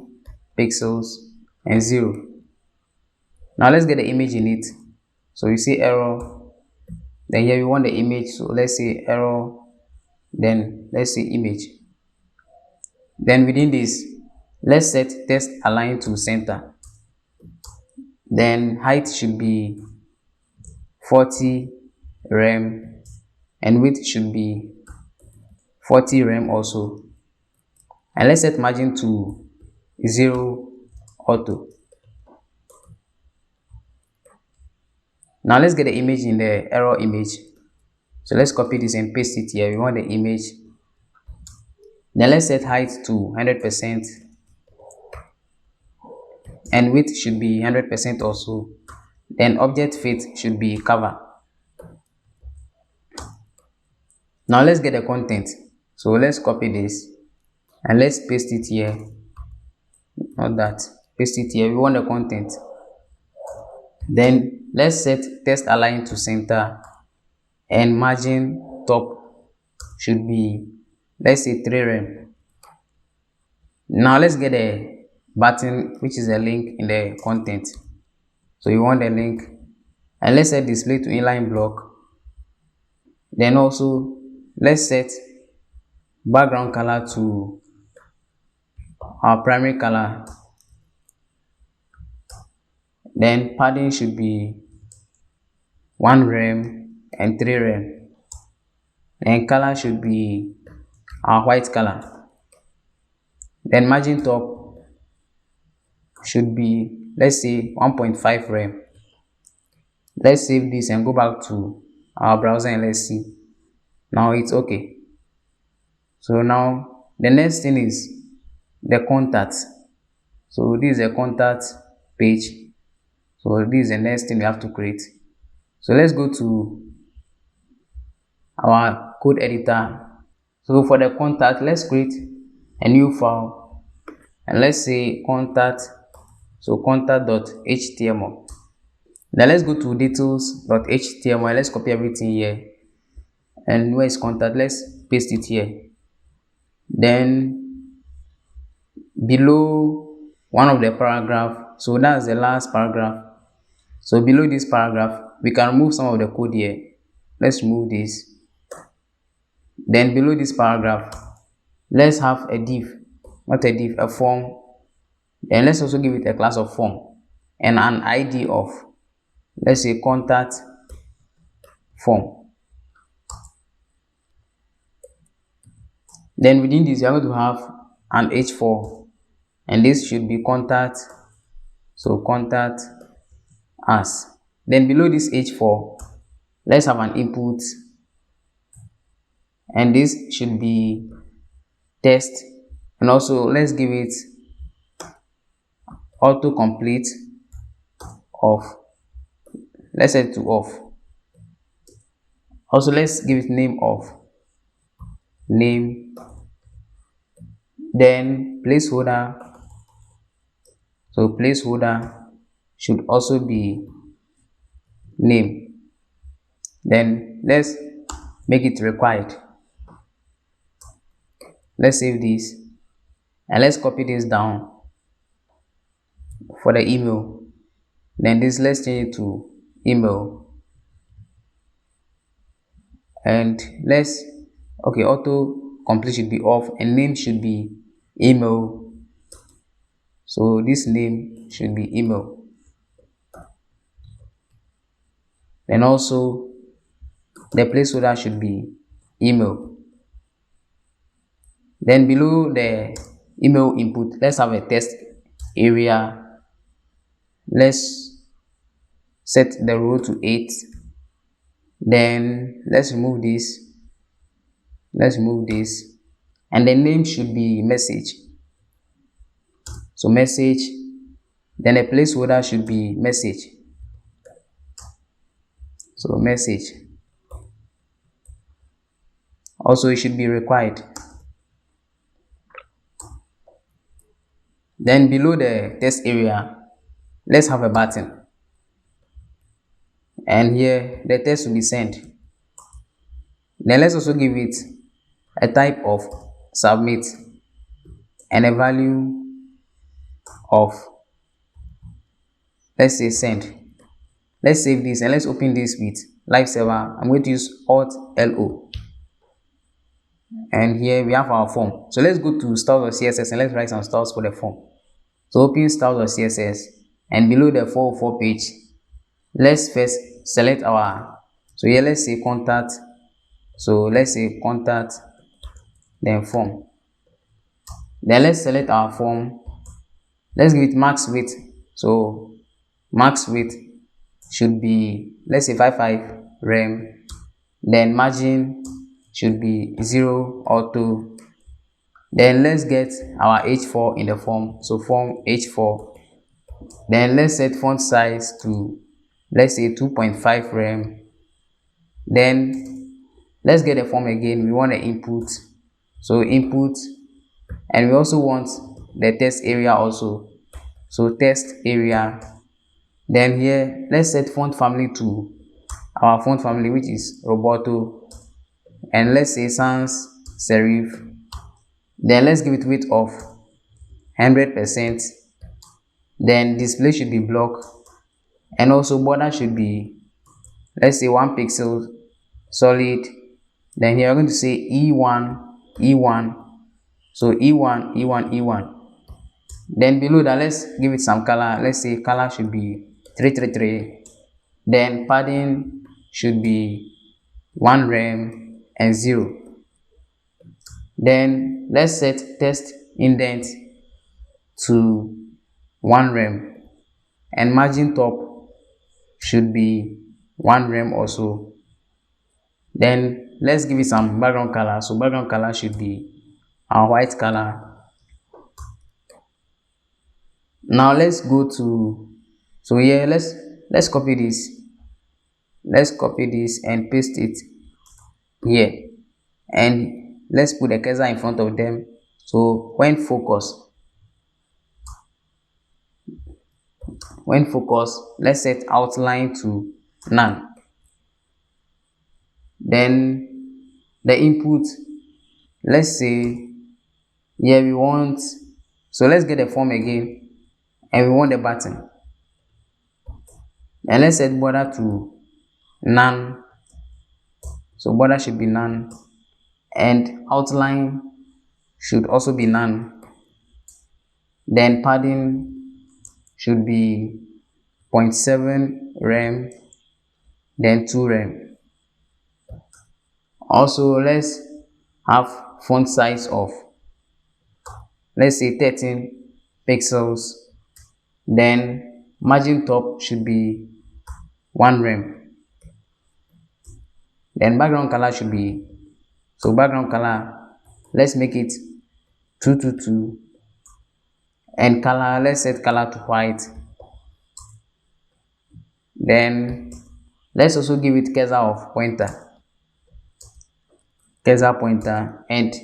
pixels and 0. Now let's get the image in it. So you see error, then here we want the image. So let's say error, then let's say image. Then within this, let's set text align to center. Then height should be 40 rem and width should be 40 rem also. And let's set margin to 0 auto. Now let's get the image in the error image. So let's copy this and paste it here. We want the image. Then let's set height to 100% and width should be 100% also. Then object fit should be cover. Now let's get the content. So let's copy this and let's paste it here. Not that, paste it here. We want the content. Then let's set text align to center and margin top should be, let's say 3 rem. Now let's get a button which is a link in the content. So you want the link, and let's set display to inline block. Then also let's set background color to our primary color. Then padding should be 1 rem and 3 rem. And color should be our white color. Then margin top should be, let's say 1.5 rem. Let's save this and go back to our browser and let's see. Now it's okay. So now the next thing is the contact. So this is a contact page. So this is the next thing we have to create. So let's go to our code editor. So for the contact, let's create a new file and let's say contact. So contact.html. Then let's go to details.html. Let's copy everything here. And where is contact? Let's paste it here. Then below one of the paragraph, so that's the last paragraph. So below this paragraph, we can remove some of the code here. Let's remove this. Then below this paragraph, let's have a div, not a div, a form. Then let's also give it a class of form and an ID of, let's say contact form. Then within this, we are going to have an h4, and this should be contact. So contact us. Then below this h4, let's have an input, and this should be test. And also let's give it autocomplete off. Let's set to off. Also let's give it name of, name Then placeholder, so placeholder should also be name. Then let's make it required. Let's save this and let's copy this down for the email. Then this, let's change it to email, and let's, okay, auto complete should be off and name should be email. So this name should be email. Then also the placeholder should be email. Then below the email input, let's have a test area. Let's set the row to 8. Then let's remove this. And the name should be message. So message. Then a placeholder should be message. So message. Also, it should be required. Then below the test area, let's have a button. And here the text will be sent. Then let's also give it a type of submit and a value of, let's say, send. Let's save this and let's open this with live server. I'm going to use Alt LO. And here we have our form. So let's go to styles of CSS and let's write some styles for the form. So open styles of CSS and below the 404 page, let's first select our, so here let's say contact. So let's say contact, then form. Then let's select our form. Let's give it max width. So max width should be, let's say 55 rem. Then margin should be 0 auto. Then let's get our h4 in the form. So form h4. Then let's set font size to, let's say 2.5 rem. Then let's get the form again. We want the input, so input, and we also want the test area also, so test area. Then here let's set font family to our font family, which is Roboto, and let's say sans serif. Then let's give it width of 100%. Then display should be block, and also border should be, let's say 1 pixel solid. Then here we're going to say E1, so E1. Then below that, let's give it some color. Let's say color should be 333. Then padding should be 1 rem and 0. Then let's set text indent to 1 rem, and margin top should be 1 rem also. Then let's give it some background color. So background color should be our white color. Now let's go to, so here let's copy this. Let's copy this and paste it here, and let's put the cursor in front of them. So when focus, let's set outline to none. Then the input, let's say here we want, so let's get the form again and we want the button, and let's set border to none. So border should be none, and outline should also be none. Then padding should be 0.7 rem, then 2 rem. Also let's have font size of, let's say 13 pixels. Then margin top should be 1 rem. Then background color should be, so background color, let's make it 222, and color, let's set color to white. Then let's also give it cursor of pointer, and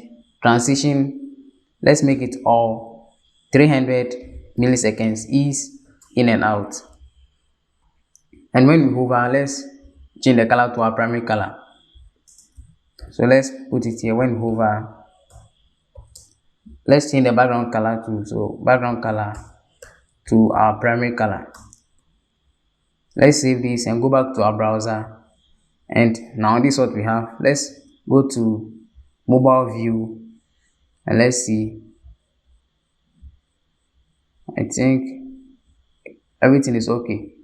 transition Let's make it all 300 milliseconds is in and out. And when we hover, let's change the color to our primary color. So let's put it here. When we hover, let's change the background color too. So background color to our primary color. Let's save this and go back to our browser. And now this is what we have. Let's go to mobile view and let's see. I think everything is okay.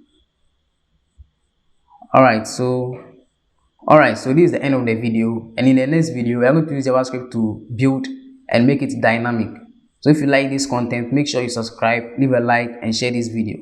Alright, so this is the end of the video, and in the next video we are going to use JavaScript to build and make it dynamic. So if you like this content, make sure you subscribe, leave a like and share this video.